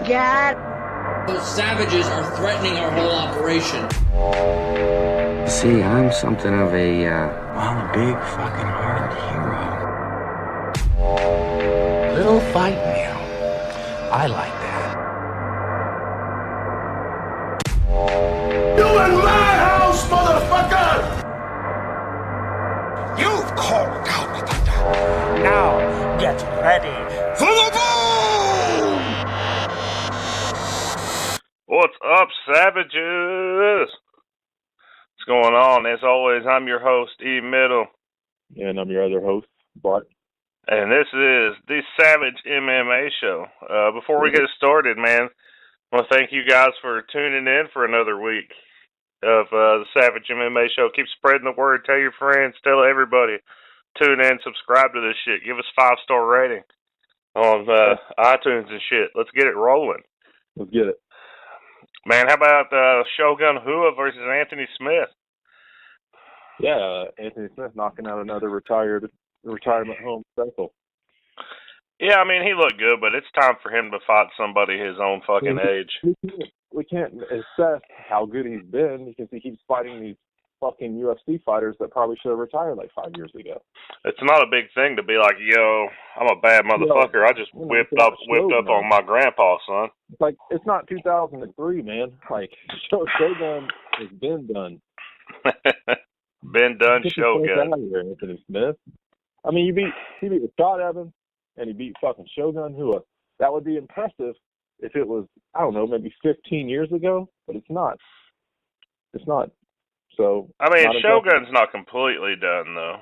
God. Those savages are threatening our whole operation. See, I'm something of a big fucking heart hero. Little fight meal. I like that. You in my house, motherfucker! You've called out the thunder. Now, get ready for the boom! What's up, savages? What's going on? As always, I'm your host, E. Middle. And I'm your other host, Bart. And this is the Savage MMA Show. Before we get started, man, I want to thank you guys for tuning in for another week of the Savage MMA Show. Keep spreading the word. Tell your friends. Tell everybody. Tune in. Subscribe to this shit. Give us 5-star rating on iTunes and shit. Let's get it rolling. Let's get it. Man, how about Shogun Hua versus Anthony Smith? Yeah, Anthony Smith knocking out another retirement home special. Yeah, I mean, he looked good, but it's time for him to fight somebody his own fucking age. We can't assess how good he's been because he keeps fighting these fucking UFC fighters that probably should have retired like 5 years ago. It's not a big thing to be like, yo, I'm a bad motherfucker. I just whipped up on my grandpa, son. It's like, it's not 2003, man. Like, Shogun has been done. Been done, Shogun. Anthony Smith. I mean, he beat Rashad Evans, and he beat fucking Shogun Hua. That would be impressive if it was, I don't know, maybe 15 years ago, but it's not. It's not. So I mean, Shogun's not completely done, though.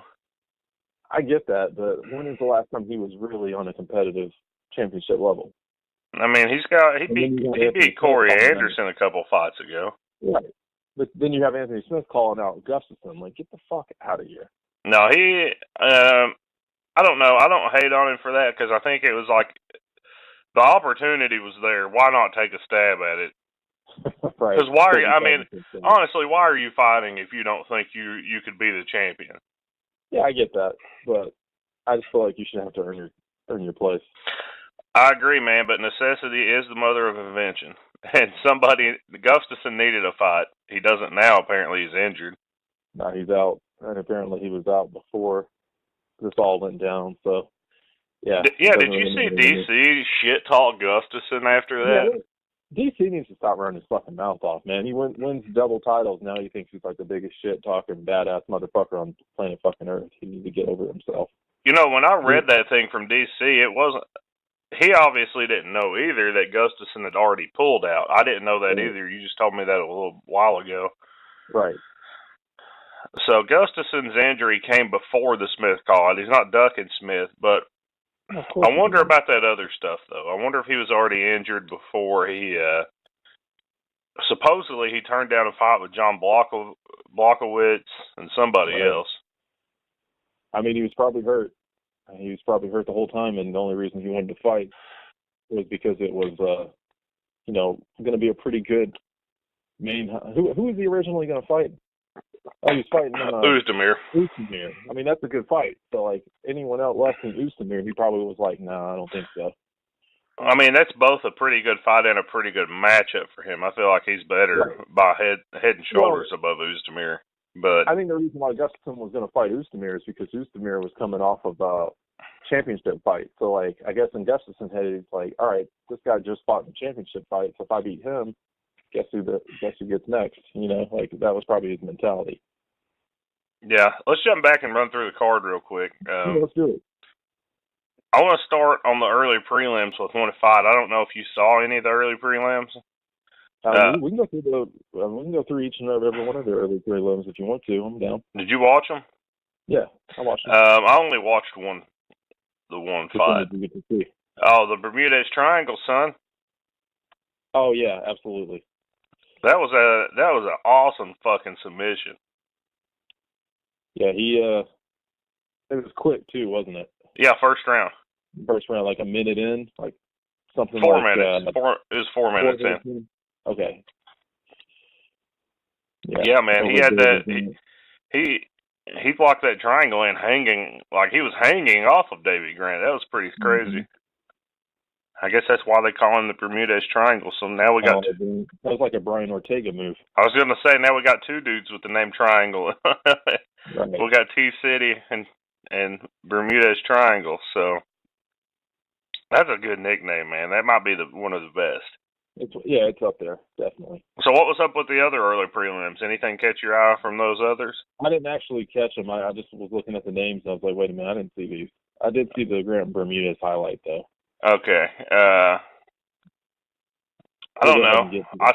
I get that, but when is the last time he was really on a competitive championship level? I mean, he beat Corey Anderson a couple fights ago. Right. But then you have Anthony Smith calling out Gustafsson. Like, get the fuck out of here. No, I don't know. I don't hate on him for that because I think it was like the opportunity was there. Why not take a stab at it? Right. Because honestly, why are you fighting if you don't think you could be the champion? Yeah, I get that, but I just feel like you should have to earn your place. I agree, man, but necessity is the mother of invention. And Gustafsson needed a fight. He doesn't now. Apparently, he's injured. No, he's out, and apparently he was out before this all went down. So, yeah. Did you see DC shit talk Gustafsson after that? Yeah, DC needs to stop running his fucking mouth off, man. He wins double titles. Now he thinks he's like the biggest shit talking badass motherfucker on planet fucking Earth. He needs to get over himself. You know, when I read that thing from DC, it wasn't. He obviously didn't know either that Gustafsson had already pulled out. I didn't know that either. You just told me that a little while ago. Right. So Gustafsson's injury came before the Smith call. He's not ducking Smith, but I wonder about that other stuff, though. I wonder if he was already injured before he... supposedly, he turned down a fight with John Blachowicz and somebody else. I mean, he was probably hurt. He was probably hurt the whole time, and the only reason he wanted to fight was because it was, going to be a pretty good main... Who was he originally going to fight? Oh, he's fighting Oezdemir. I mean, that's a good fight. So, like, anyone else less than Oezdemir, he probably was like, no, I don't think so. I mean, that's both a pretty good fight and a pretty good matchup for him. I feel like he's better by head and shoulders above Oezdemir. But I think the reason why Gustafsson was going to fight Oezdemir is because Oezdemir was coming off of a championship fight. So, like, I guess in Gustafsson's head, he's like, all right, this guy just fought in a championship fight, so if I beat him, guess who gets next? You know, like, that was probably his mentality. Yeah, let's jump back and run through the card real quick. Let's do it. I want to start on the early prelims with one fight. I don't know if you saw any of the early prelims. We can go through each and every one of the early prelims if you want to. I'm down. Did you watch them? Yeah, I watched them. I only watched the one fight. Did you get to see? Oh, the Bermuda's Triangle, son. Oh yeah, absolutely. That was an awesome fucking submission. Yeah, it was quick too, wasn't it? Yeah, first round, like a minute in, like something 4 like minutes. It was 4 minutes in. Okay. Yeah, man. He had that. He blocked that triangle and hanging, like he was hanging off of Davey Grant. That was pretty crazy. I guess that's why they call him the Bermudez Triangle. So now we got. That was like a Brian Ortega move. I was gonna say now we got two dudes with the name Triangle. Right. We got T City and Bermudez Triangle. So that's a good nickname, man. That might be one of the best. It's up there, definitely. So what was up with the other early prelims? Anything catch your eye from those others? I didn't actually catch them. I just was looking at the names and I was like, wait a minute, I didn't see these. I did see the Grant Bermudez highlight though. Okay. I don't know. I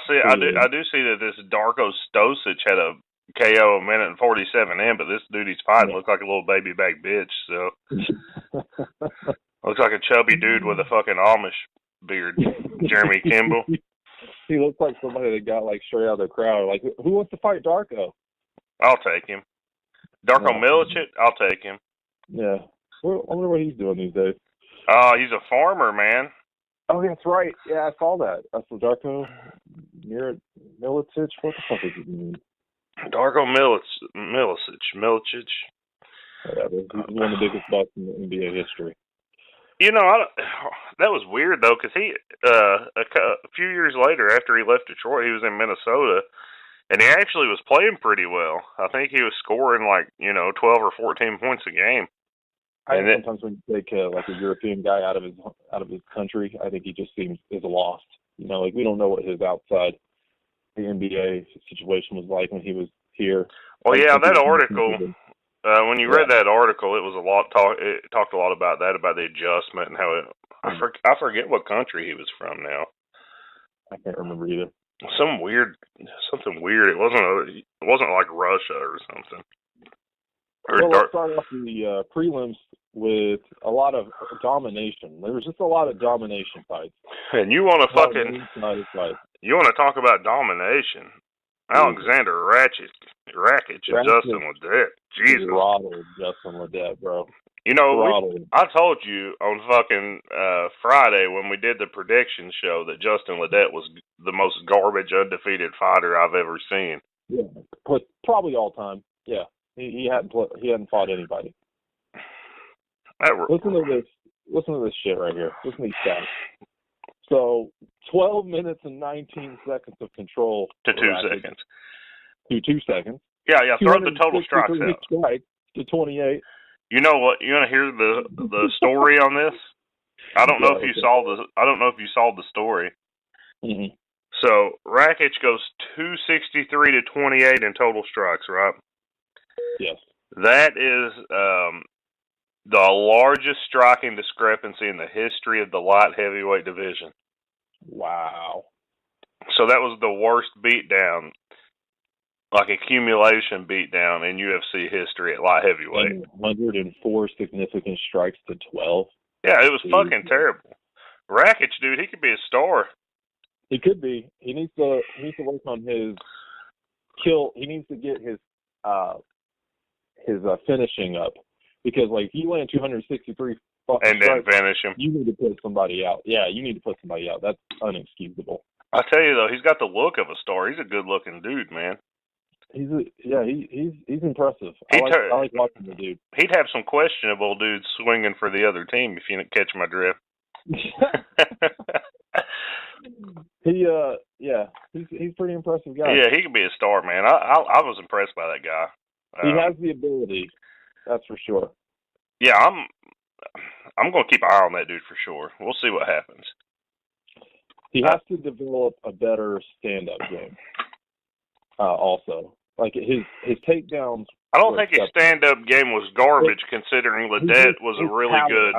do see that this Darko Stosic had a KO a minute and 47 in, but this dude he's fighting looks like a little baby back bitch. So looks like a chubby dude with a fucking Amish beard. Jeremy Kimball. He looks like somebody that got like straight out of the crowd. Like, who wants to fight Darko? I'll take him. Darko Milicic, I'll take him. Yeah. I wonder what he's doing these days. He's a farmer, man. Oh, that's right. Yeah, I saw that. That's the Darko Milicic. What the fuck is his name? Darko Milicic. Whatever. He's one of the biggest bucks in the NBA history. You know, that was weird though, because he a few years later, after he left Detroit, he was in Minnesota, and he actually was playing pretty well. I think he was scoring 12 or 14 points a game. Sometimes when you take like a European guy out of his country, I think he just seems is lost. You know, like we don't know what his outside the NBA situation was like when he was here. Well, yeah, that article. When you read that article, it was a lot. It talked a lot about that, about the adjustment and how it. I forget what country he was from now. I can't remember either. Something weird. It wasn't like Russia or something. Let's start off the prelims with a lot of domination. There was just a lot of domination fights. And you want to you want to talk about domination? Alexander Rakic and Justin Ledet. Jesus. Throttled Justin Ledet, bro. You know, I told you on fucking Friday when we did the prediction show that Justin Ledet was the most garbage undefeated fighter I've ever seen. Yeah, probably all time. Yeah, he hadn't fought anybody. Listen to this shit right here. Listen to these stats. So, 12 minutes and 19 seconds of control. To 2 seconds. To 2 seconds. Yeah, throw the total strikes out. Strikes to 28. You know what? You want to hear the story on this? I don't know if you saw the story. Mm-hmm. So, Rakic goes 263 to 28 in total strikes, right? Yes. That is the largest striking discrepancy in the history of the light heavyweight division. Wow. So that was the worst beatdown, like accumulation beatdown in UFC history at light heavyweight. 104 significant strikes to 12. Yeah, it was fucking terrible. Rakic, dude, he could be a star. He could be. He needs to work on his kill. He needs to get his finishing up. Because, like, if you land 263 fucking and then strikes, finish him. You need to put somebody out. Yeah, you need to put somebody out. That's unexcusable. I tell you, though, he's got the look of a star. He's a good-looking dude, man. He's impressive. I like watching the dude. He'd have some questionable dudes swinging for the other team, if you catch my drift. He's a pretty impressive guy. Yeah, he could be a star, man. I was impressed by that guy. He has the ability. That's for sure. Yeah, I'm going to keep an eye on that dude for sure. We'll see what happens. He has to develop a better stand-up game. Also, like his takedowns. I don't think his stand-up game was garbage, considering Ledet was a really good.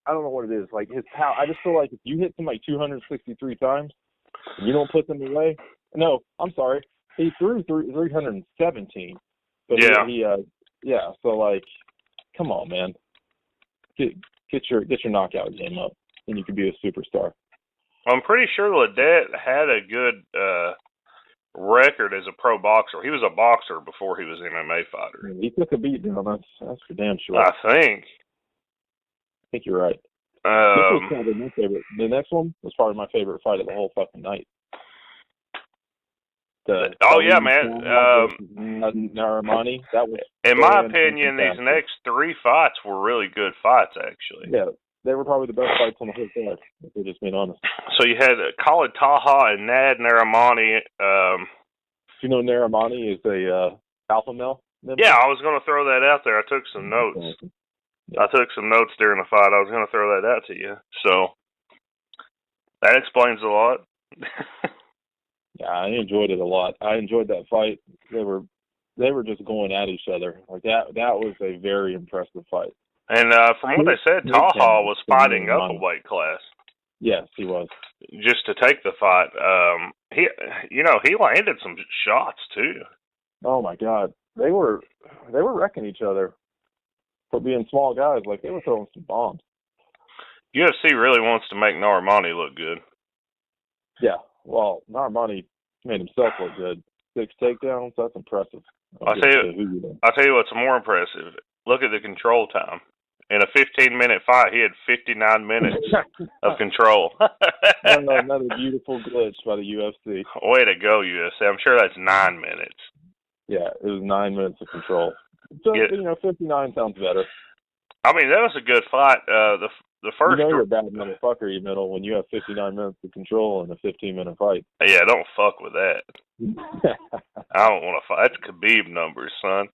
I don't know what it is. Like his power. I just feel like if you hit somebody 263 times, and you don't put them away. No, I'm sorry. He threw 317. But yeah. So like, come on, man. Get your knockout game up, and you could be a superstar. I'm pretty sure Ledet had a good record as a pro boxer. He was a boxer before he was an MMA fighter. He took a beat down. That's for damn sure. I think you're right. This was probably my favorite. The next one was probably my favorite fight of the whole fucking night. Yeah, man. Narimani. That was, in my opinion, these next three fights were really good fights, actually. Yeah, they were probably the best fights on the whole card, if we're just being honest. So you had Khalid Taha and Nad Narimani. You know Narimani is a alpha male member? Yeah, I was going to throw that out there. I took some notes. Yeah. I took some notes during the fight. I was going to throw that out to you. So that explains a lot. Yeah, I enjoyed it a lot. I enjoyed that fight. They were just going at each other. Like that was a very impressive fight. And from what they said, Taha was fighting up a weight class. Yes, he was. Just to take the fight. He landed some shots too. Oh my God, they were wrecking each other for being small guys. Like they were throwing some bombs. UFC really wants to make Narimani look good. Yeah, well, Narimani made himself look good. 6 takedowns, that's impressive. I'll tell you what's more impressive. Look at the control time. In a 15-minute fight, he had 59 minutes of control. Another beautiful glitch by the UFC. Way to go, UFC. I'm sure that's 9 minutes. Yeah, it was 9 minutes of control. So, 59 sounds better. I mean, that was a good fight. The first. You're a bad motherfucker, you middle, when you have 59 minutes of control in a 15-minute fight. Yeah, don't fuck with that. I don't want to fight. That's Khabib numbers, son.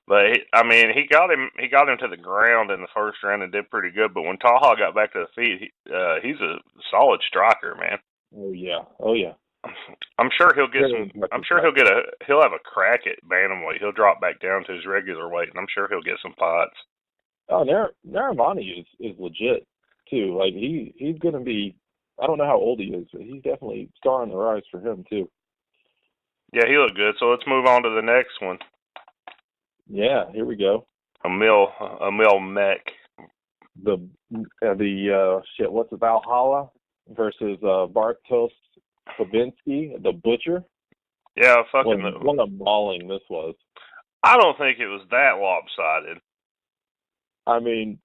But he got him to the ground in the first round and did pretty good. But when Taha got back to the feet, he's a solid striker, man. Oh yeah. I'm sure he'll get he'll have a crack at bantamweight. He'll drop back down to his regular weight, and I'm sure he'll get some fights. Oh, Narimani is legit too. Like he's gonna be. I don't know how old he is, but he's definitely star on the rise for him too. Yeah, he looked good. So let's move on to the next one. Yeah, here we go. Emil Mech. The what's it, Valhalla versus Bartosz Babinski, the Butcher. Yeah, what a mauling this was. I don't think it was that lopsided. I mean,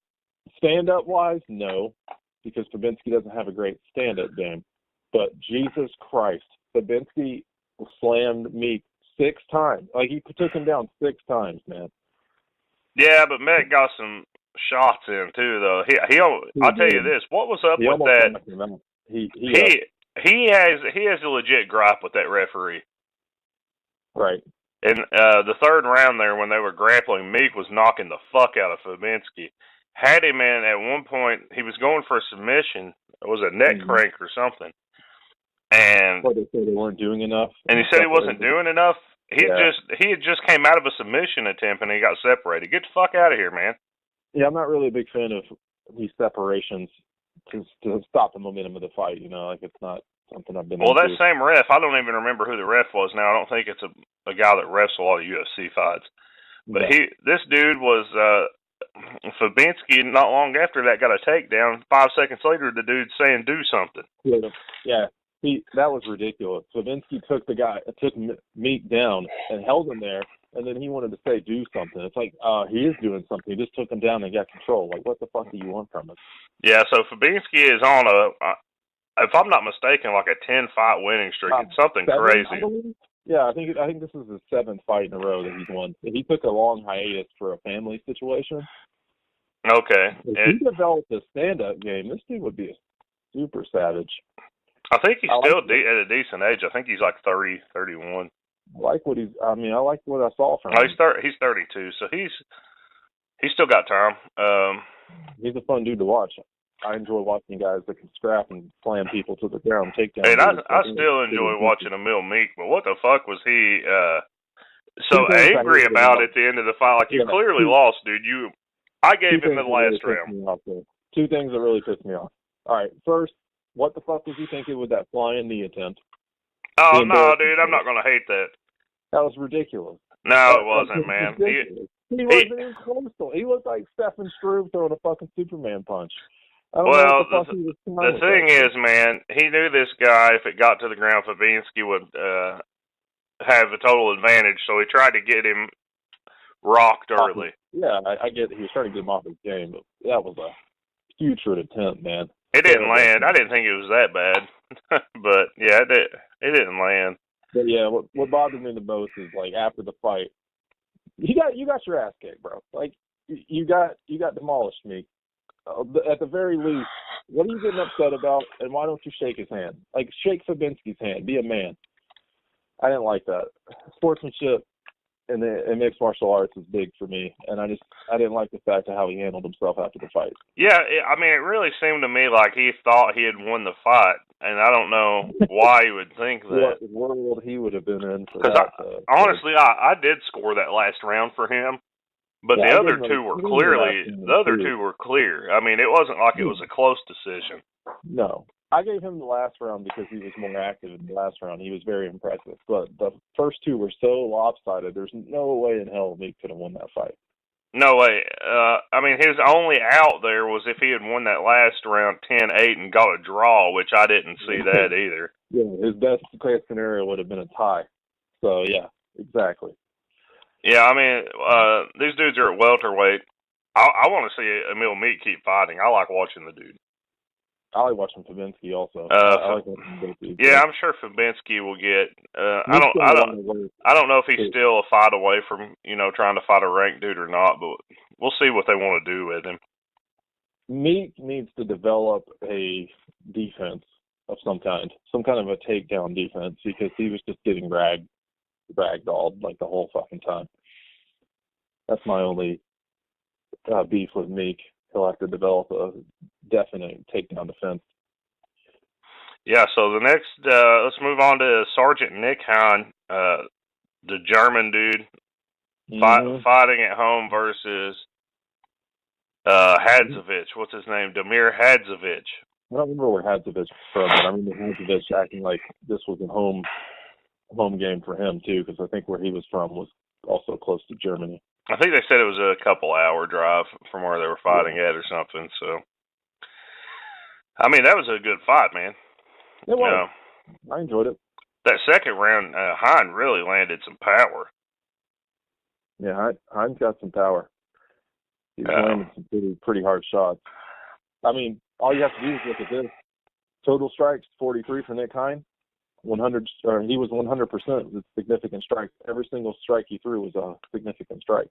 stand-up wise, no, because Babinski doesn't have a great stand-up game. But Jesus Christ, Babinski slammed Meek 6 times. Like, he took him down 6 times, man. Yeah, but Mech got some shots in too, though. I'll tell you this: what was up with that? He has a legit gripe with that referee. Right. And the third round there, when they were grappling, Meek was knocking the fuck out of Fabinski. Had him in at one point. He was going for a submission. It was a neck crank or something. And they said they weren't doing enough. And he said he wasn't doing enough. He had just came out of a submission attempt and he got separated. Get the fuck out of here, man. Yeah, I'm not really a big fan of these separations to stop the momentum of the fight. Like it's not something I've been. Well, into. that same ref, I don't even remember who the ref was now. I don't think it's a guy that refs a lot of UFC fights. But this dude was Fabinski. Not long after that, got a takedown. 5 seconds later, the dude's saying, "Do something." Yeah. That was ridiculous. Fabinski took Meek down and held him there, and then he wanted to say, "Do something." It's like, he is doing something. He just took him down and got control. Like, what the fuck do you want from us? Yeah, so Fabinski is on if I'm not mistaken, like a 10-fight winning streak. It's something 7, crazy. Yeah, I think this is his 7th fight in a row that he's won. He took a long hiatus for a family situation. Okay. If he developed a stand-up game, this dude would be a super savage. I think he's still at a decent age. I think he's like 30, 31. I like what I saw from him. He's 32, so he's still got time. He's a fun dude to watch. I enjoy watching guys that can scrap and slam people to the ground, take down. And I still enjoy watching Emil Meek, but what the fuck was he so angry about at the end of the fight? Like, you clearly lost, dude. I gave him the last round. 2 things that really pissed me off. All right, first, what the fuck was he thinking with that flying knee attempt? Oh, no, dude, I'm not going to hate that. That was ridiculous. No, it wasn't, man. He wasn't even close to it. He looked like Stefan Struve throwing a fucking Superman punch. Well, the thing is, man, he knew this guy, if it got to the ground, Fabinski would have a total advantage, so he tried to get him rocked early. Yeah, I get it. He was trying to get him off his game, but that was a putrid attempt, man. It didn't land. I didn't think it was that bad. But, yeah, it didn't land. But, yeah, what bothered me the most is, like, after the fight, you got your ass kicked, bro. Like, you got demolished, Meek. at the very least, what are you getting upset about, and why don't you shake his hand? Like, shake Fabinsky's hand. Be a man. I didn't like that. Sportsmanship in mixed martial arts is big for me, and I didn't like the fact of how he handled himself after the fight. Yeah, I mean, it really seemed to me like he thought he had won the fight, and I don't know why he would think that. What world he would have been in for Because that. honestly, I did score that last round for him, but Yeah, the other two were clearly clear. I mean, it wasn't like it was a close decision. No. I gave him the last round because he was more active in the last round. He was very impressive. But the first two were so lopsided, there's no way in hell Meek could have won that fight. No way. I mean, his only out there was if he had won that last round 10-8 and got a draw, which I didn't see that either. Yeah, his best case scenario would have been a tie. So, yeah, exactly. Yeah, I mean, these dudes are at welterweight. I want to see Emil Meek keep fighting. I like watching the dude. I like watching Fabinsky also. I like watching Fabinsky. Yeah, I'm sure Fabinsky will get. I don't know if he's still a fight away from trying to fight a ranked dude or not, but we'll see what they want to do with him. Meek needs to develop a defense of some kind of a takedown defense, because he was just getting ragdolled like the whole fucking time. That's my only beef with Meek. He'll have to develop a definite takedown defense. Yeah, so the next, let's move on to Sergeant Nick Hine, the German dude, fighting at home versus Hadzovich. What's his name? Damir Hadzovich. I don't remember where Hadzovich was from, but I remember Hadzovich acting like this was a home game for him, too, because I think where he was from was also close to Germany. I think they said it was a couple-hour drive from where they were fighting at or something. So, I mean, that was a good fight, man. It was. I enjoyed it. That second round, Hine really landed some power. Yeah, Hine's got some power. He's landed some pretty hard shots. I mean, all you have to do is look at this. Total strikes, 43 for Nick Hine. 100, or he was 100% with significant strikes. Every single strike he threw was a significant strike.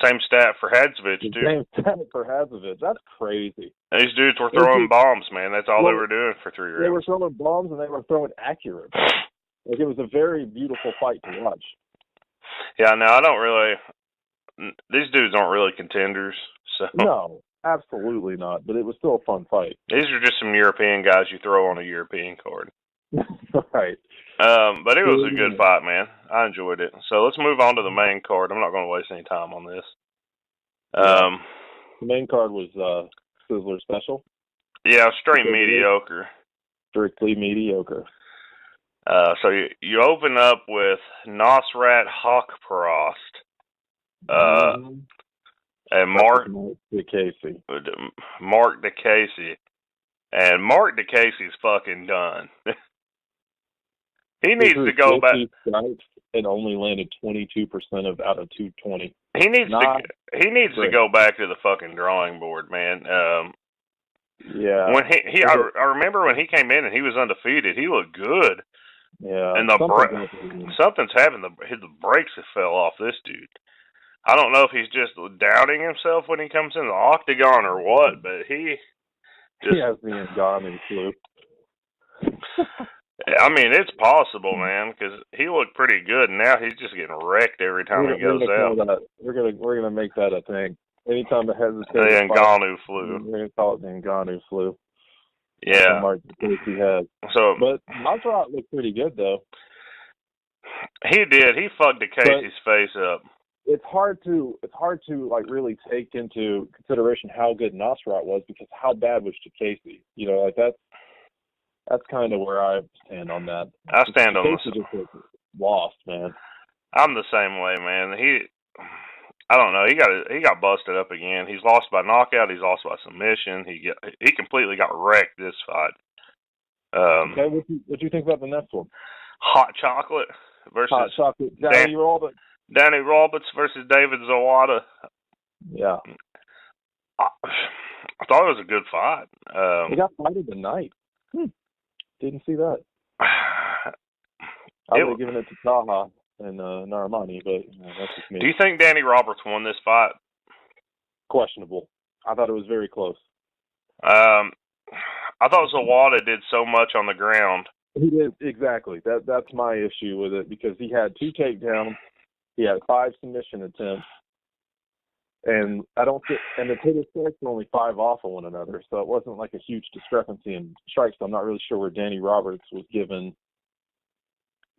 Same stat for Hadzovich, too. Same stat for Hadzovich. That's crazy. These dudes were throwing bombs, man. That's all they were doing for 3 rounds. They were throwing bombs, and they were throwing accurate. Like, it was a very beautiful fight to watch. Yeah, no, I don't really. These dudes aren't really contenders. So. No, absolutely not. But it was still a fun fight. These are just some European guys you throw on a European card. Right. But it was a good fight, man. I enjoyed it. So let's move on to the main card. I'm not going to waste any time on this. The main card was Sizzler Special. Yeah, straight mediocre. Strictly mediocre. So you open up with Nasrat Haqparast. And Mark DeCasey. Mark DeCasey. And Mark DeCasey's fucking done. He needs to go back. And only landed 22% out of 220. He needs to go back to the fucking drawing board, man. Yeah. When I remember when he came in and he was undefeated. He looked good. Yeah. And something's happened. The brakes have fell off this dude. I don't know if he's just doubting himself when he comes in the octagon or what, but he has the Ngannou flu. I mean, it's possible, man, because he looked pretty good, and now he's just getting wrecked every time he goes out. We're gonna make that a thing. Anytime it has the Ngannou flu, we're gonna call it the Ngannou flu. Yeah. He has. But Nasrat looked pretty good though. He did. He fucked DeCasey's face up. It's hard to like really take into consideration how good Nasrat was, because how bad was DeCasey? You know, like that's kind of where I stand on that. I stand on this. Just lost, man. I'm the same way, man. I don't know. He got busted up again. He's lost by knockout. He's lost by submission. He completely got wrecked this fight. Okay, what do you think about the next one? Hot Chocolate versus Hot Chocolate. Danny Roberts. Danny Roberts versus David Zawada. Yeah. I thought it was a good fight. He got fight of the night. Didn't see that. I would have given it to Taha and Narimani, but that's just me. Do you think Danny Roberts won this fight? Questionable. I thought it was very close. I thought Zawada did so much on the ground. He did, exactly. That's my issue with it, because he had 2 takedowns, he had 5 submission attempts, and and the total strikes were only 5 off of one another, so it wasn't like a huge discrepancy in strikes. So I'm not really sure where Danny Roberts was given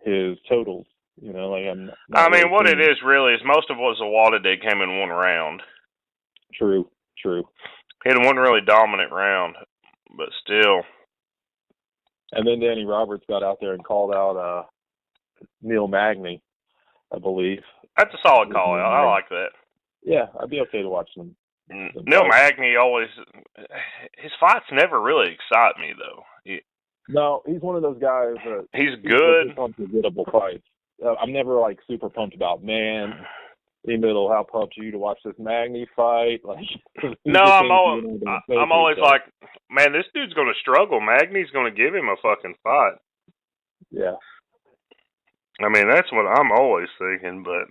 his totals. You know, like I mean, what it is really is most of what Zawada did came in one round. True. He had one really dominant round, but still. And then Danny Roberts got out there and called out Neil Magny, I believe. That's a solid call out. I like that. Yeah, I'd be okay to watch them. Neil Magny always, his fights never really excite me though. No, he's one of those guys that he's good. Unforgettable fights. I'm never like super pumped about, man, middle, how pumped you to watch this Magny fight? Like, no, I'm always like, man, this dude's going to struggle. Magny's going to give him a fucking fight. Yeah. I mean, that's what I'm always thinking, but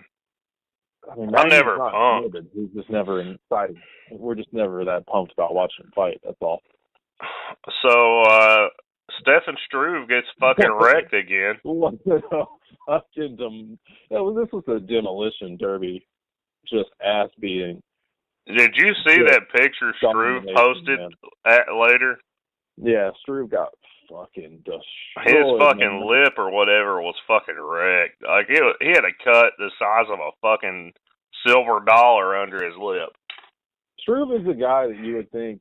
I mean, I'm never pumped. Morbid. He's just never excited. We're just never that pumped about watching him fight. That's all. So, Stefan Struve gets fucking wrecked again. This was a demolition derby, just ass beating. Did you see that picture Struve posted later? Yeah, Struve got fucking destroyed. His fucking lip or whatever was fucking wrecked. Like he had a cut the size of a fucking silver dollar under his lip. Struve is the guy that you would think.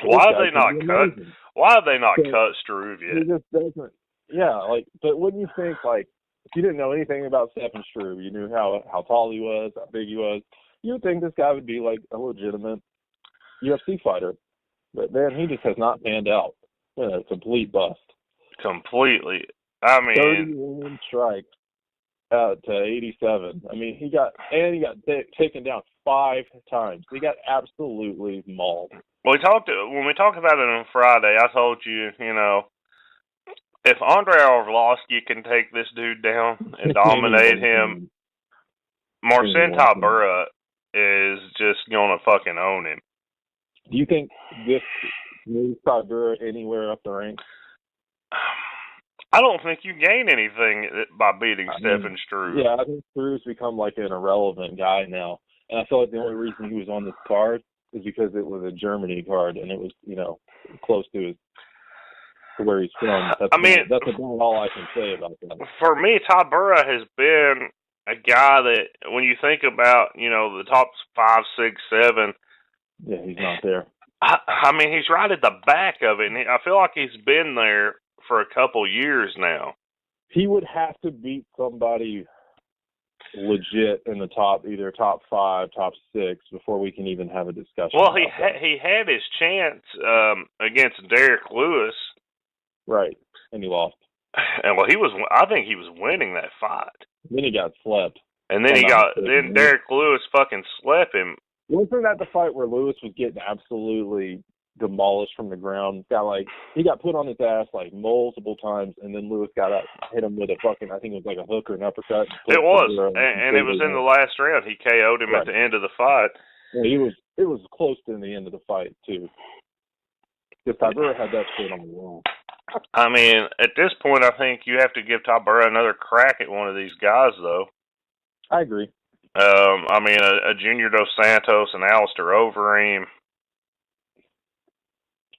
Why have they not cut Struve yet? He just doesn't. Yeah, like, but wouldn't you think, like, if you didn't know anything about Stefan Struve, you knew how tall he was, how big he was, you would think this guy would be like a legitimate UFC fighter. But man, he just has not panned out. A complete bust. Completely. I mean, 31 strikes out to 87. I mean, he got taken down 5 times. He got absolutely mauled. When we talked about it on Friday, I told you, you know, if Andrei Arlovski can take this dude down and dominate him, Marcin Tybura is just going to fucking own him. Do you think this moves Tybura anywhere up the ranks? I don't think you gain anything by beating Stefan Struve. Yeah, I think Struve's become like an irrelevant guy now. And I feel like the only reason he was on this card is because it was a Germany card and it was, you know, close to where he's from. That's about all I can say about that. For me, Tybura has been a guy that, when you think about, you know, the top 5, 6, 7. Yeah, he's not there. I mean, he's right at the back of it, and I feel like he's been there for a couple years now. He would have to beat somebody legit in the either top 5, top 6, before we can even have a discussion. Well, he had his chance against Derek Lewis. Right, and he lost. And well, I think he was winning that fight. Then he got slept. And then then Derek Lewis fucking slept him. Wasn't that the fight where Lewis was getting absolutely demolished from the ground? He got put on his ass like multiple times, and then Lewis got up, hit him with a fucking, I think it was like a hook or an uppercut. It was, and it was in the last round. He KO'd him at the end of the fight. Yeah, it was close to the end of the fight too. Because Tybura had that shit on the wall. I mean, at this point, I think you have to give Tybura another crack at one of these guys, though. I agree. I mean, a Junior Dos Santos and Alistair Overeem.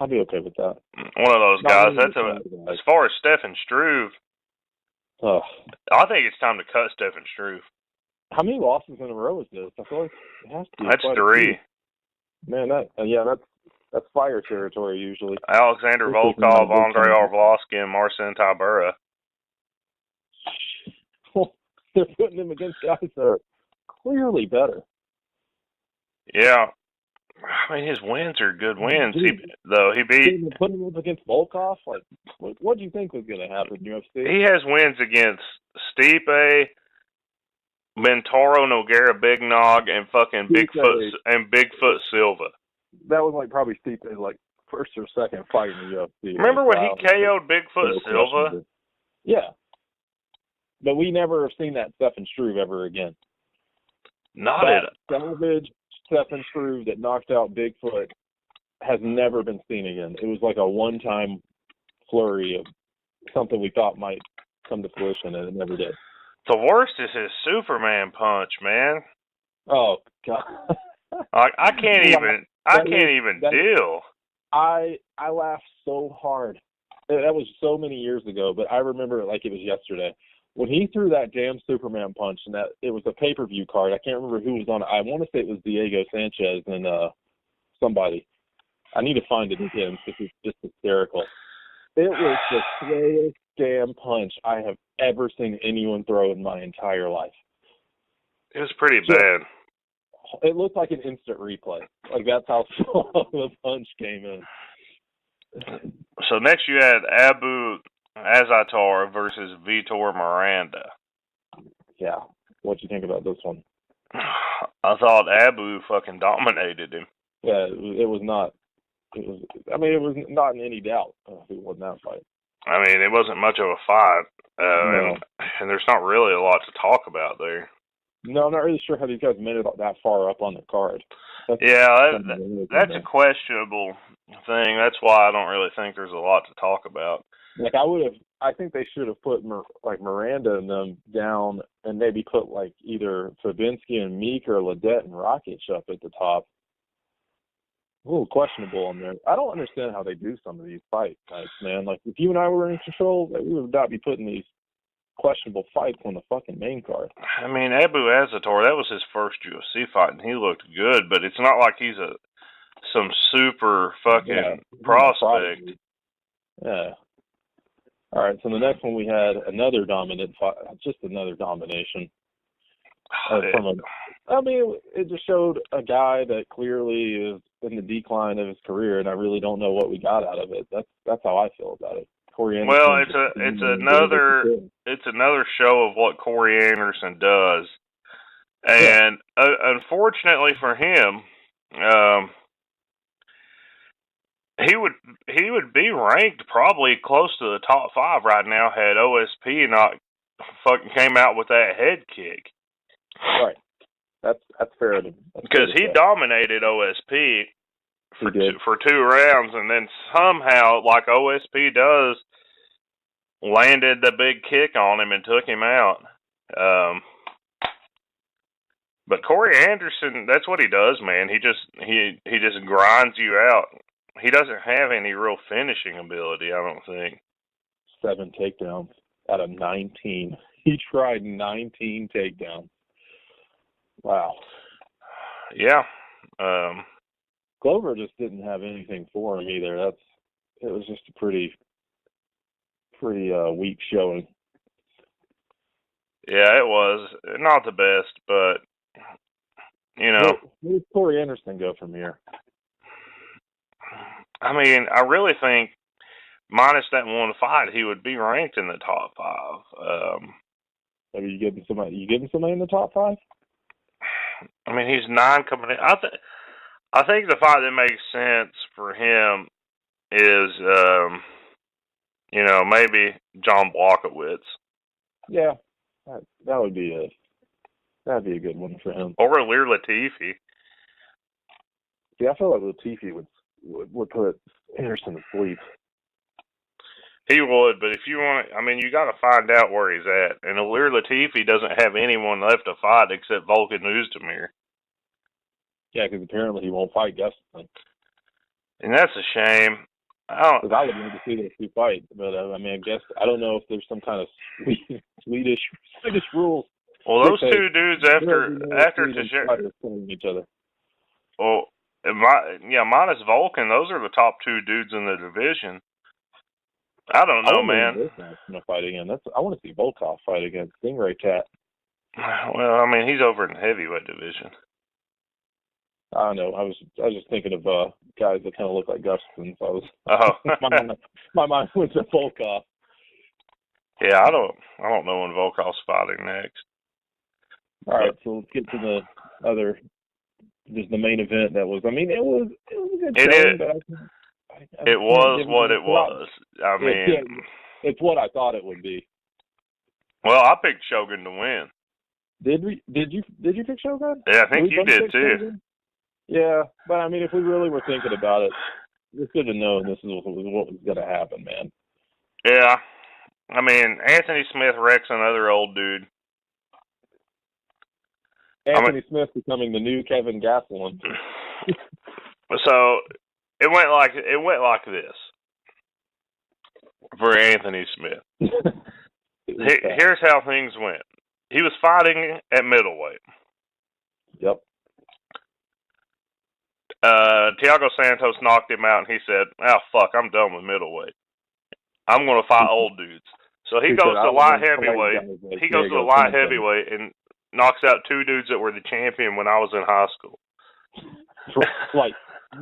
I'd be okay with that. One of those guys. As far as Stefan Struve, I think it's time to cut Stefan Struve. How many losses in a row is this? I feel like it has to be. That's 3. Man, that's fire territory usually. Alexander Volkov, Andrei Arlovski, and Marcin Tybura. They're putting him against guys that are clearly better. Yeah. I mean, his wins are good wins. He beat... Putting him up against Volkov? Like, what do you think was going to happen in UFC? He has wins against Stipe, Bentoro, Nogueira, Big Nog, and fucking Bigfoot Silva. That was like probably Stipe's like first or second fight in the UFC. Remember when he KO'd Bigfoot Silva? Yeah. But we never have seen that Stefan Struve ever again. Not it. Savage Stefan Struve that knocked out Bigfoot has never been seen again. It was like a one-time flurry of something we thought might come to fruition, and it never did. The worst is his Superman punch, man. Oh God! I can't even deal. I laughed so hard. That was so many years ago, but I remember it like it was yesterday. When he threw that damn Superman punch, and that it was a pay-per-view card. I can't remember who was on it. I want to say it was Diego Sanchez and somebody. I need to find it again because it's just hysterical. It was the slowest damn punch I have ever seen anyone throw in my entire life. It was pretty bad. It looked like an instant replay. Like that's how slow the punch came in. So next you had Abu Azaitar versus Vitor Miranda. Yeah. What'd you think about this one? I thought Abu fucking dominated him. Yeah, it was not. It was not in any doubt who won that fight. I mean, it wasn't much of a fight, No. and there's not really a lot to talk about there. No, I'm not really sure how these guys made it that far up on the card. That's a questionable thing. That's why I don't really think there's a lot to talk about. Like I think they should have put Miranda and them down, and maybe put like either Fabinski and Meek or Ledet and Rakic up at the top. A little questionable on there. I don't understand how they do some of these fight nights, man. Like if you and I were in control, we would not be putting these questionable fights on the fucking main card. I mean, Abu Azaitar, that was his first UFC fight, and he looked good, but it's not like he's some super fucking prospect. Yeah. All right, so the next one we had another dominant fight, just another domination. It just showed a guy that clearly is in the decline of his career, and I really don't know what we got out of it. That's how I feel about it. Corey Anderson. Well, it's another show of what Corey Anderson does, and unfortunately for him, he would be ranked probably close to the top 5 right now had OSP not fucking came out with that head kick. Right. That's fair. Because he dominated OSP for 2 rounds, and then somehow, like OSP does, landed the big kick on him and took him out. But Corey Anderson, that's what he does, man. He just grinds you out. He doesn't have any real finishing ability, I don't think. 7 takedowns out of 19. He tried 19 takedowns. Wow. Yeah. Glover just didn't have anything for him either. It was just a pretty weak showing. Yeah, it was not the best, but you know. Where does Corey Anderson go from here? I mean, I really think minus that one fight, he would be ranked in the top 5. Are you getting somebody in the top 5? I mean, he's 9 coming in. I think the fight that makes sense for him is, maybe John Blachowicz. Yeah, that'd be a good one for him. Or Ilir Latifi. Yeah, I feel like Latifi would put Anderson to sleep. He would, but if you want, you got to find out where he's at. And Ilir Latifi doesn't have anyone left to fight except Volkan Oezdemir. Yeah, because apparently he won't fight Gustafsson. And that's a shame. I would love to see those 2 fight, but I guess I don't know if there's some kind of Swedish rules. Well, those 2 dudes after Teixeira each other. Well, minus Volkan, those are the top 2 dudes in the division. I don't know, man. Fight again. I want to see Volkov fight against Stingray Cat. Well, he's over in the heavyweight division. I don't know. I was just thinking of guys that kind of look like Gustafsson. So my mind went to Volkov. Yeah, I don't know when Volkov's fighting next. All right, so let's get to the other, just the main event. That was, it was a good show. It was what it was. It's what I thought it would be. Well, I picked Shogun to win. Did you pick Shogun? Yeah, I think you did too. Shogun? Yeah, but I mean, if we really were thinking about it, we should have known this is what was going to happen, man. Yeah. I mean, Anthony Smith wrecks another old dude. Anthony Smith becoming the new Kevin Gastelum. So it went like this for Anthony Smith. Here's how things went. He was fighting at middleweight. Yep. Thiago Santos knocked him out, and he said, "Oh fuck, I'm done with middleweight. I'm going to fight old dudes." So he goes to light heavyweight. He goes to the light heavyweight and knocks out two dudes that were the champion when I was in high school. Like,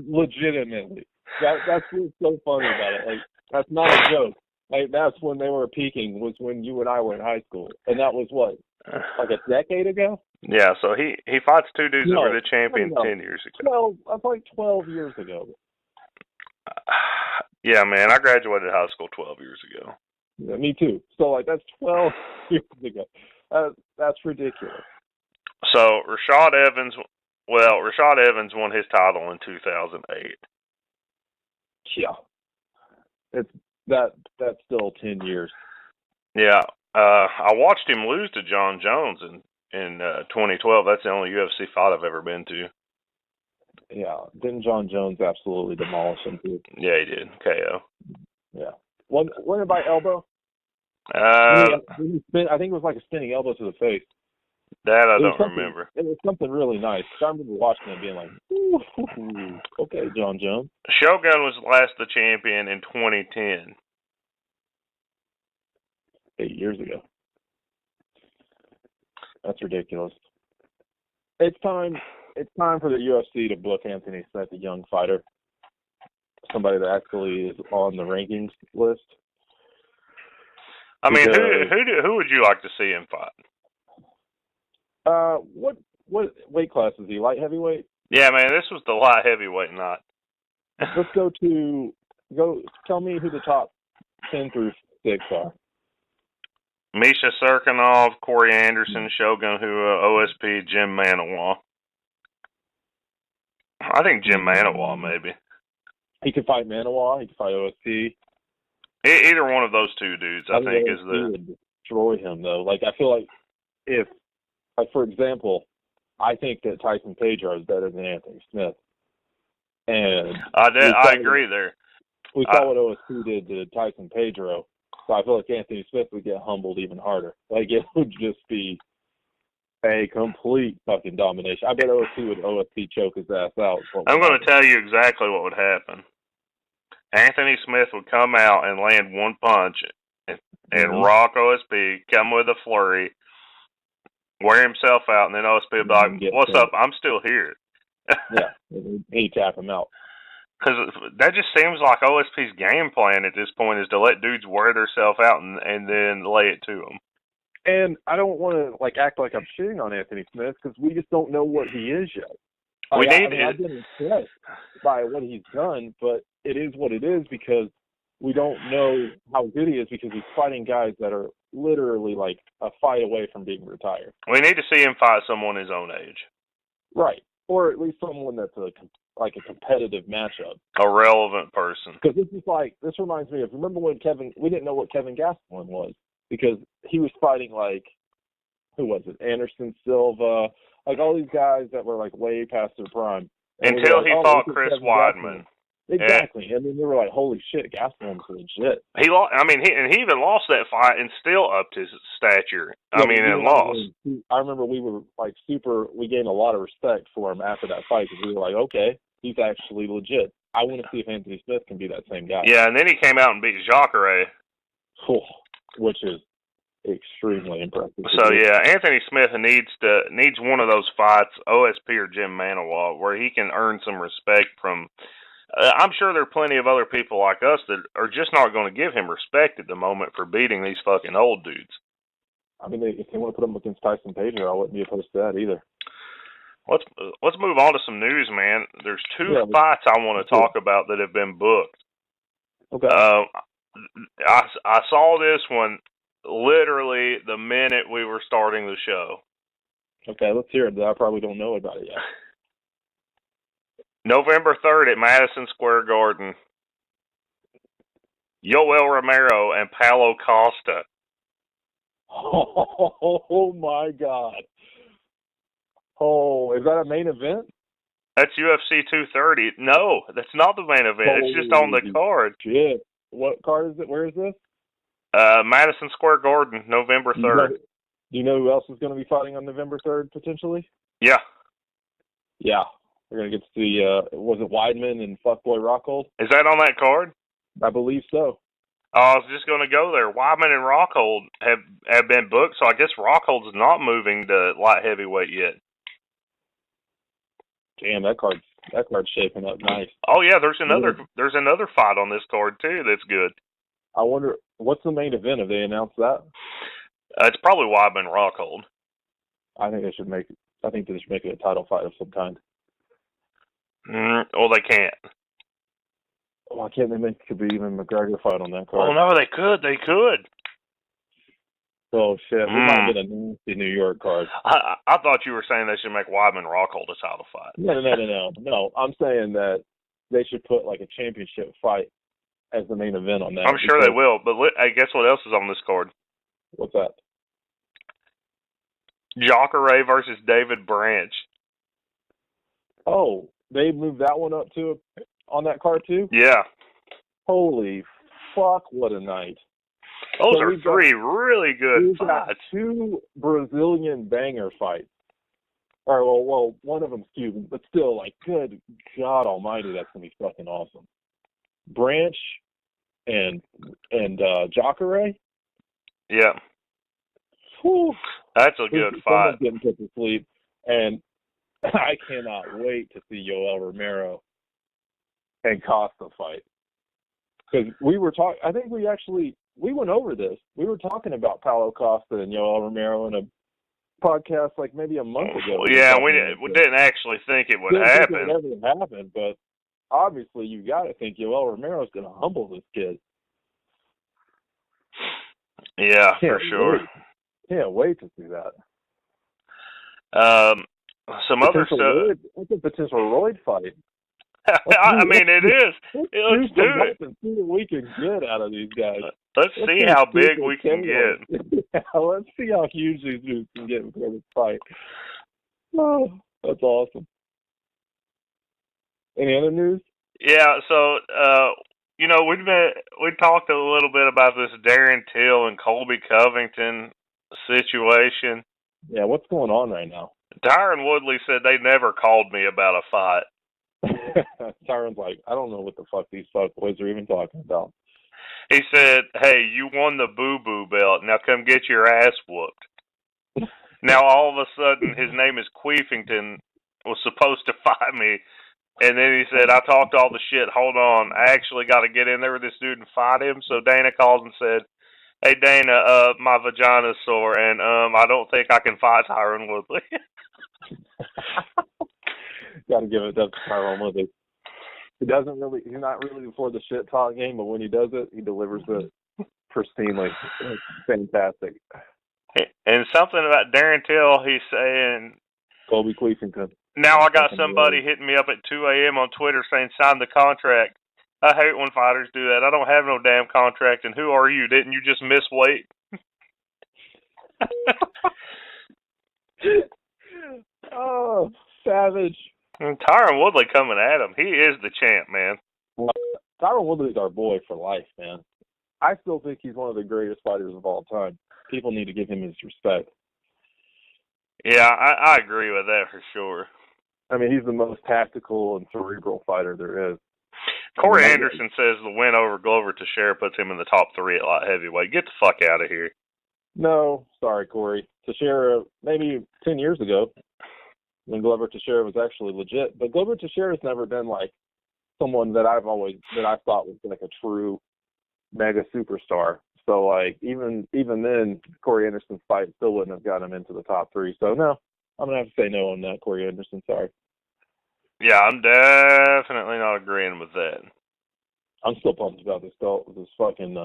legitimately. That's what's so funny about it. Like, that's not a joke. Like, that's when they were peaking, was when you and I were in high school. And that was what? Like a decade ago? Yeah, so he fights two dudes that were the champion 10 years ago. That's like 12 years ago. Yeah, man, I graduated high school 12 years ago. Yeah, me too. So, like, that's 12 years ago. That's ridiculous. So, Rashad Evans won his title in 2008. Yeah. That's still 10 years. Yeah. I watched him lose to John Jones in 2012. That's the only UFC fight I've ever been to. Yeah. Didn't John Jones absolutely demolish him, too? Yeah, he did. KO. Yeah. Wasn't it by elbow? I think it was like a spinning elbow to the face. That I don't remember. It was something really nice. I remember watching it being like, ooh, okay, John Jones. Shogun was last the champion in 2010. 8 years ago. That's ridiculous. It's time for the UFC to book Anthony Smith, a young fighter. Somebody that actually is on the rankings list. I mean, who would you like to see him fight? What weight class is he? Light heavyweight? Yeah, man, this was the light heavyweight night. Let's go. Tell me who the top 10 through 6 are. Misha Serkinov, Corey Anderson, Shogun Hua, OSP, Jim Manawa. I think Jim Manawa, maybe. He could fight Manawa. He could fight OSP. Either one of those two dudes, I think, is the... would destroy him, though. Like, I feel like if, like, for example, I think that Tyson Pedro is better than Anthony Smith. And I agree there. We saw what OSP did to Tyson Pedro. So I feel like Anthony Smith would get humbled even harder. Like, it would just be a complete fucking domination. I bet OSP choke his ass out. I'm going to tell you exactly what would happen. Anthony Smith would come out and land one punch and rock OSP, come with a flurry, wear himself out, and then OSP would be like, "What's up? I'm still here." Yeah, he'd tap him out. Because that just seems like OSP's game plan at this point is to let dudes wear themselves out and then lay it to them. And I don't want to like act like I'm shitting on Anthony Smith because we just don't know what he is yet. I've been impressed by what he's done, but it is what it is because we don't know how good he is because he's fighting guys that are literally like a fight away from being retired. We need to see him fight someone his own age. Right. Or at least someone that's like a competitive matchup. A relevant person. Because this reminds me of, remember when we didn't know what Kevin Gastelum was because he was fighting like, who was it? Anderson Silva, like all these guys that were like way past their prime. And until he fought Chris Wiedman. Exactly. Yeah. And then they were like, holy shit, Gastelum's legit. He even lost that fight and still upped his stature. And lost. I remember we were like we gained a lot of respect for him after that fight because we were like, okay, he's actually legit. I want to see if Anthony Smith can be that same guy. Yeah, and then he came out and beat Jacare. Which is extremely impressive. So yeah, Anthony Smith needs one of those fights, OSP or Jim Manawa, where he can earn some respect from. I'm sure there are plenty of other people like us that are just not going to give him respect at the moment for beating these fucking old dudes. I mean, if they want to put him against Tyson Pedro, I wouldn't be opposed to that either. Let's move on to some news, man. There's two fights I want to talk about that have been booked. Okay. I saw this one literally the minute we were starting the show. Okay, let's hear it. I probably don't know about it yet. November 3rd at Madison Square Garden. Yoel Romero and Paulo Costa. Oh my God. Oh, is that a main event? That's UFC 230. No, that's not the main event. It's just on the card. Shit. What card is it? Where is this? Madison Square Garden, November 3rd. Do you know who else is going to be fighting on November 3rd, potentially? Yeah. Yeah. We're going to get to see, was it Wiedman and Fuckboy Rockhold? Is that on that card? I believe so. I was just going to go there. Wiedman and Rockhold have been booked, so I guess Rockhold's not moving to light heavyweight yet. Damn, that card's shaping up nice. Oh yeah, there's another fight on this card too that's good. I wonder what's the main event. Have they announced that? It's probably Wiedman Rockhold. I think they should make it a title fight of some kind. Well, they can't. Why can't they make it be even McGregor fight on that card? Oh no, they could. They could. Oh shit, we might get a nasty New York card. I thought you were saying they should make Wiedman Rockhold a title fight. No. I'm saying that they should put like a championship fight as the main event on that. I'm sure they will, but I guess what else is on this card? What's that? Jacare versus David Branch. Oh, they moved that one up on that card too? Yeah. Holy fuck, what a night. Those are three really good fights. Two Brazilian banger fights. Or, well, one of them's Cuban, but still, like, good God almighty, that's going to be fucking awesome. Branch and Jacare? Yeah. Whew. That's a good fight. Someone's getting put to sleep, and I cannot wait to see Yoel Romero and Costa fight. Because we were talking, I think we went over this. We were talking about Paulo Costa and Yoel Romero in a podcast like maybe a month ago. Yeah, we didn't actually think it would happen. It would never happen, but obviously you got to think Yoel Romero is going to humble this kid. Yeah, for sure. Can't wait to see that. Some other stuff. It's a potential Royd fight. I mean, it is. Let's do it. See what we can get out of these guys. Let's see how big we can get. Yeah, let's see how huge these dudes can get before this fight. Oh, that's awesome. Any other news? Yeah, so we talked a little bit about this Darren Till and Colby Covington situation. Yeah, what's going on right now? Tyron Woodley said they never called me about a fight. Tyron's like, I don't know what the fuck these fuckboys are even talking about. He said, hey, you won the boo-boo belt. Now come get your ass whooped. Now all of a sudden his name is Queefington, was supposed to fight me. And then he said, I talked all the shit. Hold on. I actually got to get in there with this dude and fight him. So Dana calls and said, hey, Dana, my vagina's sore, and I don't think I can fight Tyron Woodley. Got to give it up to Tyron Woodley. He's not really before the shit talk game, but when he does it, he delivers it pristinely. It's fantastic. And something about Darren Till, he's saying, Colby Queefington. Now I got somebody hitting me up at 2 a.m. on Twitter saying, sign the contract. I hate when fighters do that. I don't have no damn contract, and who are you? Didn't you just miss weight? Oh, savage. And Tyron Woodley coming at him. He is the champ, man. Tyron Woodley's our boy for life, man. I still think he's one of the greatest fighters of all time. People need to give him his respect. Yeah, I agree with that for sure. I mean, he's the most tactical and cerebral fighter there is. Corey Anderson says the win over Glover Teixeira puts him in the top 3 at light heavyweight. Get the fuck out of here. No, sorry, Corey. Teixeira, maybe 10 years ago, when Glover Teixeira was actually legit. But Glover Teixeira's never been like someone that I thought was like a true mega superstar. So like even then, Corey Anderson's fight still wouldn't have got him into the top 3. So no, I'm gonna have to say no on that, Corey Anderson. Sorry. Yeah, I'm definitely not agreeing with that. I'm still pumped about this fucking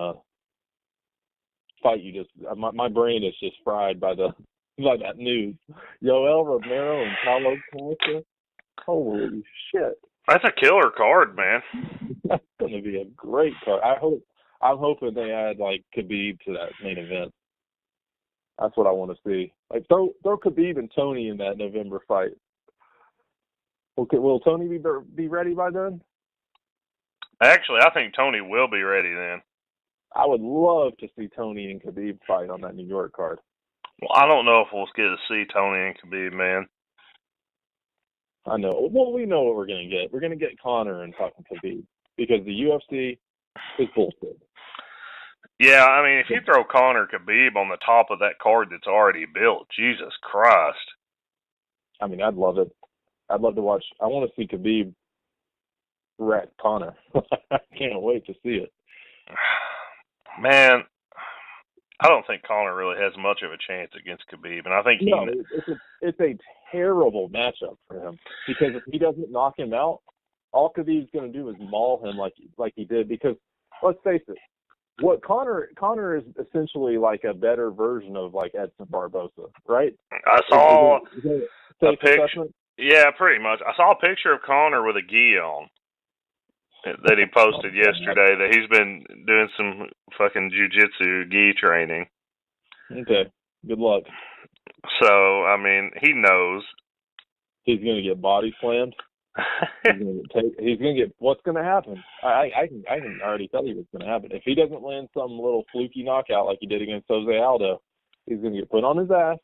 fight you just. My brain is just fried by that news. Yoel Romero and Paulo Costa. Holy shit! That's a killer card, man. That's going to be a great card. I'm hoping they add like Khabib to that main event. That's what I want to see. Like throw Khabib and Tony in that November fight. Okay, will Tony be ready by then? Actually, I think Tony will be ready then. I would love to see Tony and Khabib fight on that New York card. Well, I don't know if we'll get to see Tony and Khabib, man. I know. Well, we know what we're going to get. We're going to get Conor and fucking Khabib because the UFC is bullshit. Yeah, I mean, if you throw Conor Khabib on the top of that card that's already built, Jesus Christ. I mean, I'd love it. I'd love to watch. I want to see Khabib wreck Conor. I can't wait to see it. Man, I don't think Conor really has much of a chance against Khabib, and I think it's a terrible matchup for him because if he doesn't knock him out, all Khabib's going to do is maul him like he did. Because let's face it, what Conor is essentially like a better version of like Edson Barboza, right? I saw a picture. Yeah, pretty much. I saw a picture of Conor with a gi on that he posted yesterday. That he's been doing some fucking jiu-jitsu gi training. Okay, good luck. So I mean, he knows he's going to get body slammed. He's going to get what's going to happen. I can already tell you what's going to happen. If he doesn't land some little fluky knockout like he did against Jose Aldo, he's going to get put on his ass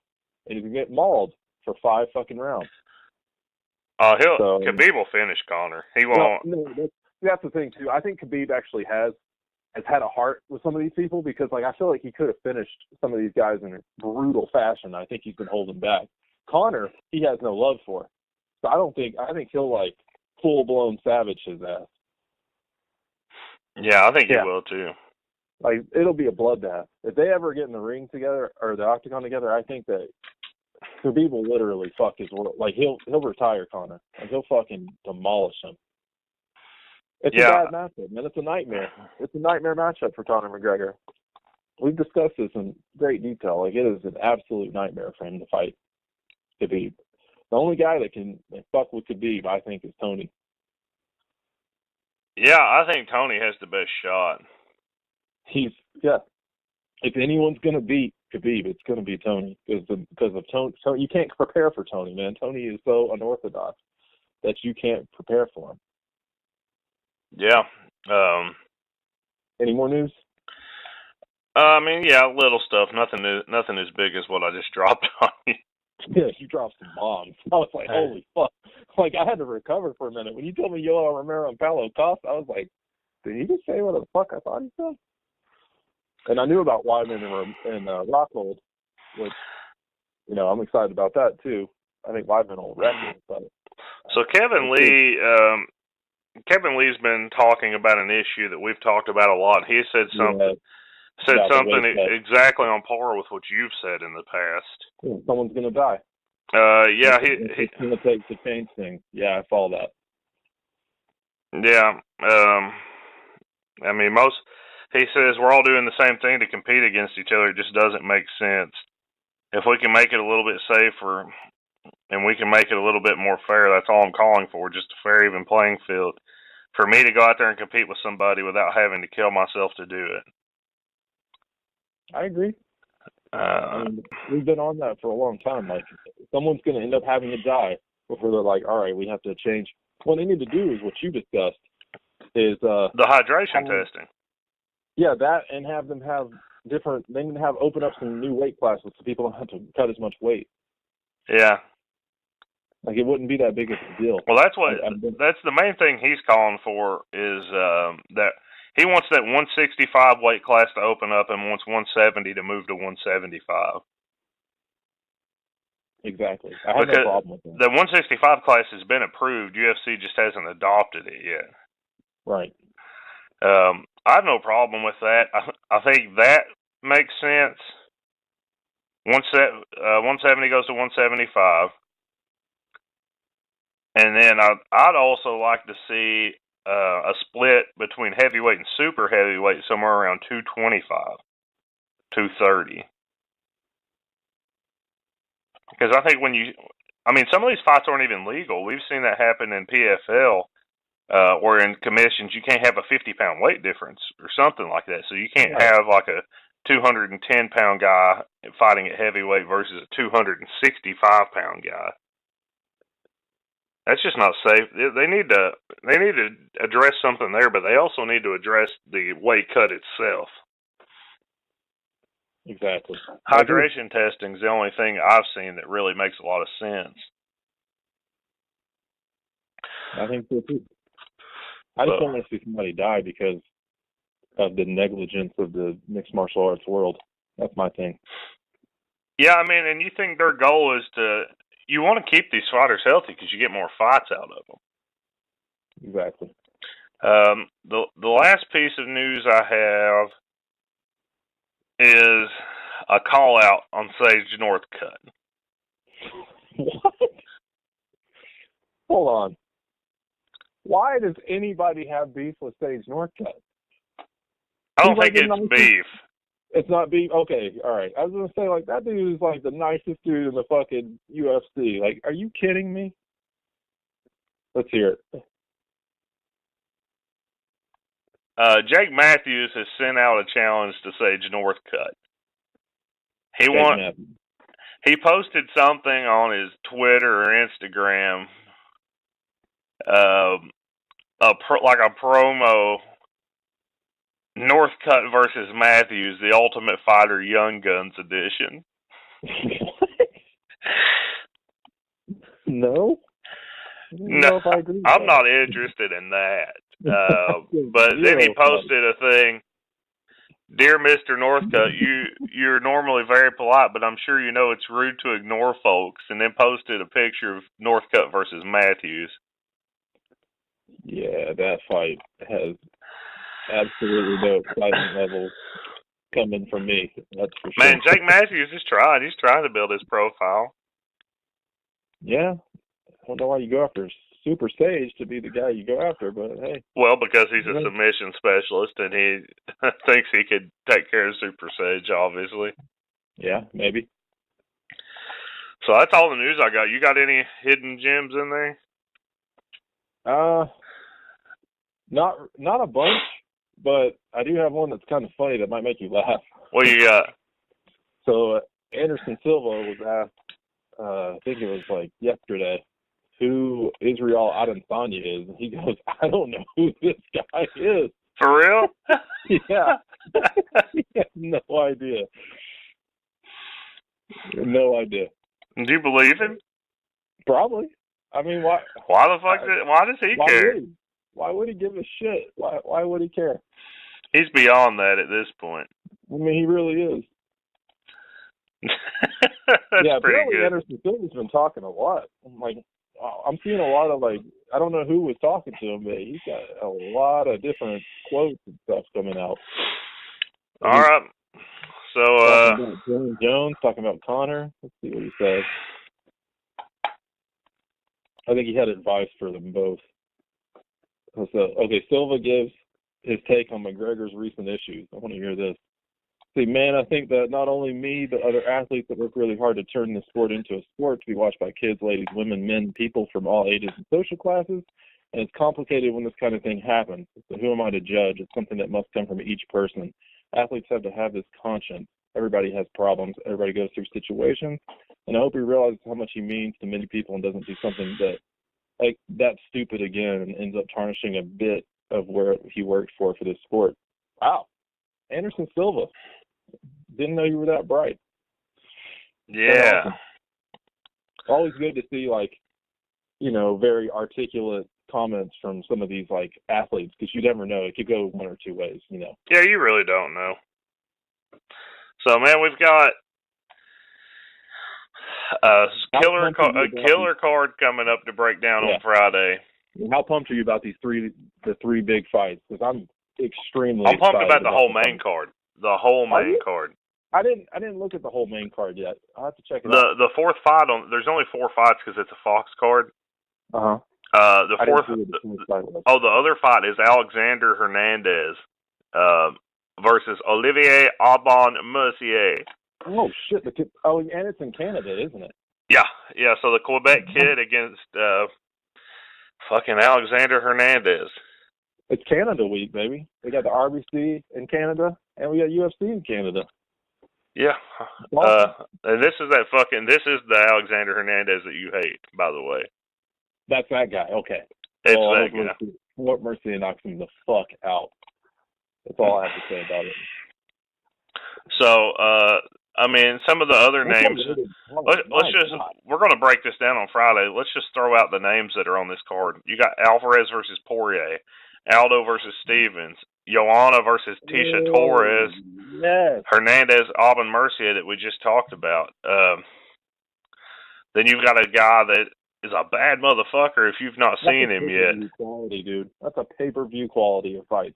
and he's going to get mauled for 5 fucking rounds. Khabib will finish Conor. He won't. No, that's the thing too. I think Khabib actually has had a heart with some of these people because like I feel like he could have finished some of these guys in a brutal fashion. I think he's been holding back. Conor, he has no love for. So I think he'll like full blown savage his ass. Yeah, I think he will too. Like it'll be a bloodbath. If they ever get in the ring together or the octagon together, I think that Khabib will literally fuck his world. Like he'll retire Conor and he'll fucking demolish him. It's a bad matchup, man. It's a nightmare. It's a nightmare matchup for Conor McGregor. We've discussed this in great detail. Like it is an absolute nightmare for him to fight Khabib. The only guy that can fuck with Khabib, I think, is Tony. Yeah, I think Tony has the best shot. If anyone's gonna beat Khabib, it's gonna be Tony because of Tony. So you can't prepare for Tony, man. Tony is so unorthodox that you can't prepare for him. Yeah. Any more news? I mean, yeah, little stuff. Nothing as big as what I just dropped on you. Yeah, you dropped some bombs. I was like, holy fuck. Like, I had to recover for a minute. When you told me Yoel Romero and Paulo Costa, I was like, did he just say what the fuck I thought he said? And I knew about Wiedman and Rockhold, which, you know, I'm excited about that, too. I think Wiedman will wreck it. But, so Kevin Lee's been talking about an issue that we've talked about a lot. He said something. Something exactly on par with what you've said in the past. Yeah, someone's going to die. Yeah, he's going to take the change thing. Yeah, I follow that. Yeah, I mean, he says we're all doing the same thing to compete against each other. It just doesn't make sense. If we can make it a little bit safer and we can make it a little bit more fair, that's all I'm calling for, just a fair, even playing field. For me to go out there and compete with somebody without having to kill myself to do it. I agree. I mean, we've been on that for a long time. Like, someone's going to end up having to die before they're like, all right, we have to change. What they need to do is what you discussed is the hydration testing. Yeah, that, and have them have different. They need to have open up some new weight classes so people don't have to cut as much weight. Yeah. Like, it wouldn't be that big of a deal. Well, that's the main thing he's calling for is that. He wants that 165 weight class to open up and wants 170 to move to 175. Exactly. I have no problem with that. The 165 class has been approved. UFC just hasn't adopted it yet. Right. I have no problem with that. I think that makes sense. 170 goes to 175. And then I'd also like to see a split between heavyweight and super heavyweight somewhere around 225, 230. Because I think some of these fights aren't even legal. We've seen that happen in PFL or in commissions, you can't have a 50-pound weight difference or something like that. So you can't have like a 210-pound guy fighting at heavyweight versus a 265-pound guy. That's just not safe. They need to address something there, but they also need to address the weight cut itself. Exactly. Hydration testing is the only thing I've seen that really makes a lot of sense. I think so too. I just don't want to see somebody die because of the negligence of the mixed martial arts world. That's my thing. Yeah, I mean, and you think their goal is you want to keep these fighters healthy because you get more fights out of them. Exactly. The last piece of news I have is a call out on Sage Northcutt. What? Hold on. Why does anybody have beef with Sage Northcutt? I don't think it's beef. It's not beef? Okay, all right. I was going to say, like, that dude is, like, the nicest dude in the fucking UFC. Like, are you kidding me? Let's hear it. Jake Matthews has sent out a challenge to Sage Northcutt. He posted something on his Twitter or Instagram, like a promo, Northcutt versus Matthews, the Ultimate Fighter Young Guns edition. No, I'm not interested in that. But then he posted a thing. Dear Mr. Northcutt, you're normally very polite, but I'm sure you know it's rude to ignore folks, and then posted a picture of Northcutt versus Matthews. Yeah, that fight has absolutely no excitement level coming from me. That's for sure. Man, Jake Matthews is trying. He's trying to build his profile. Yeah. I don't know why you go after Super Sage to be the guy you go after, but hey. Well, because he's a submission specialist and he thinks he could take care of Super Sage, obviously. Yeah, maybe. So that's all the news I got. You got any hidden gems in there? Not a bunch, but I do have one that's kind of funny that might make you laugh. What you got? So Anderson Silva was asked, I think it was like yesterday, who Israel Adesanya is. And he goes, I don't know who this guy is. For real? Yeah. He has no idea. No idea. Do you believe him? Probably. I mean, why? Why the fuck? Why does he care? Why would he give a shit? Why would he care? He's beyond that at this point. I mean, he really is. That's yeah, pretty apparently good. Anderson Silva's been talking a lot. I'm seeing a lot of, like, I don't know who was talking to him, but he's got a lot of different quotes and stuff coming out. All right. So, talking about James Jones, talking about Connor. Let's see what he says. I think he had advice for them both. So, okay, Silva gives his take on McGregor's recent issues. I want to hear this. See, man, I think that not only me, but other athletes that work really hard to turn this sport into a sport to be watched by kids, ladies, women, men, people from all ages and social classes. And it's complicated when this kind of thing happens. So who am I to judge? It's something that must come from each person. Athletes have to have this conscience. Everybody has problems. Everybody goes through situations. And I hope he realizes how much he means to many people and doesn't do something that's stupid again and ends up tarnishing a bit of where he worked for this sport. Wow. Anderson Silva. Didn't know you were that bright. Yeah. Awesome. Always good to see, like, very articulate comments from some of these, like, athletes, because you never know. It could go one or two ways, Yeah, you really don't know. So, man, we've got a killer card coming up to break down on Friday. How pumped are you about the three big fights? Because I'm extremely I'm pumped about the whole main main card. The whole main card. I didn't look at the whole main card yet. I'll have to check it out. The fourth fight there's only 4 fights because it's a Fox card. Uh-huh. The other fight is Alexander Hernandez versus Olivier Aubin-Mercier. Oh shit! And it's in Canada, isn't it? Yeah. So the Quebec kid against Fucking Alexander Hernandez. It's Canada week, baby. We got the RBC in Canada, and we got UFC in Canada. Yeah. And this is the Alexander Hernandez that you hate, by the way. That's that guy. Okay. It's that guy. What Mercy knocks him the fuck out. That's all I have to say about it. So, I mean, some of the other names. We're going to break this down on Friday. Let's just throw out the names that are on this card. You got Alvarez versus Poirier, Aldo versus Stevens, Joanna versus Tisha Torres, yes. Hernandez, Aubin Mercier that we just talked about. Then you've got a guy that is a bad motherfucker if you've not seen him yet. Quality, dude. That's a pay-per-view quality of fight.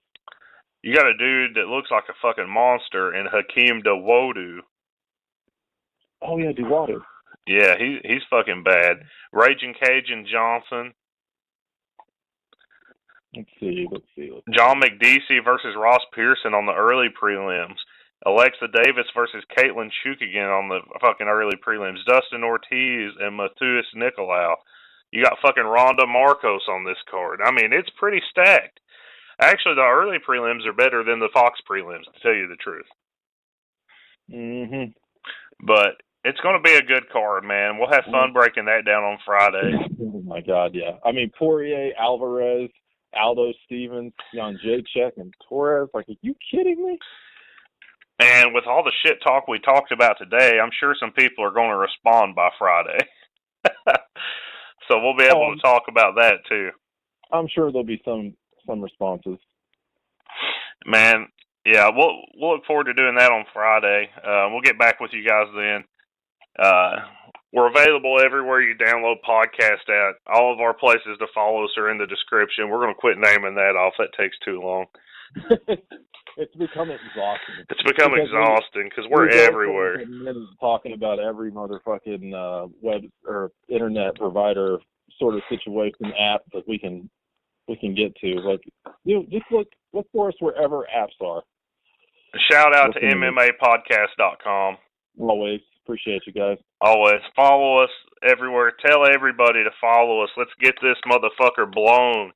You got a dude that looks like a fucking monster in Hakeem Dawodu. Oh, yeah, Dawodu. Yeah, he's fucking bad. Raging Cajun Johnson. Let's see. John McDessie versus Ross Pearson on the early prelims. Alexa Davis versus Caitlin Chukagian on the fucking early prelims. Dustin Ortiz and Matheus Nicolau. You got fucking Ronda Marcos on this card. I mean, it's pretty stacked. Actually, the early prelims are better than the Fox prelims, to tell you the truth. Mm-hmm. But it's going to be a good card, man. We'll have fun breaking that down on Friday. Oh, my God, yeah. I mean, Poirier, Alvarez, Aldo Stevens, Jan Jacek, and Torres. Like, are you kidding me? And with all the shit talk we talked about today, I'm sure some people are going to respond by Friday. So we'll be able to talk about that, too. I'm sure there'll be some responses. Man, yeah, we'll look forward to doing that on Friday. We'll get back with you guys then. We're available everywhere you download podcasts at. All of our places to follow us are in the description. We're going to quit naming that off. That takes too long. It's become exhausting. It's become exhausting because we're everywhere. Talking about every motherfucking web or internet provider sort of situation app that we can get to. Like, just look for us wherever apps are. Shout out to MMApodcast.com. Always appreciate you guys. Always follow us everywhere. Tell everybody to follow us. Let's get this motherfucker blown.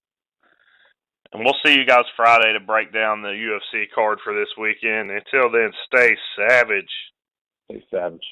And we'll see you guys Friday to break down the UFC card for this weekend. Until then, stay savage. Stay savage.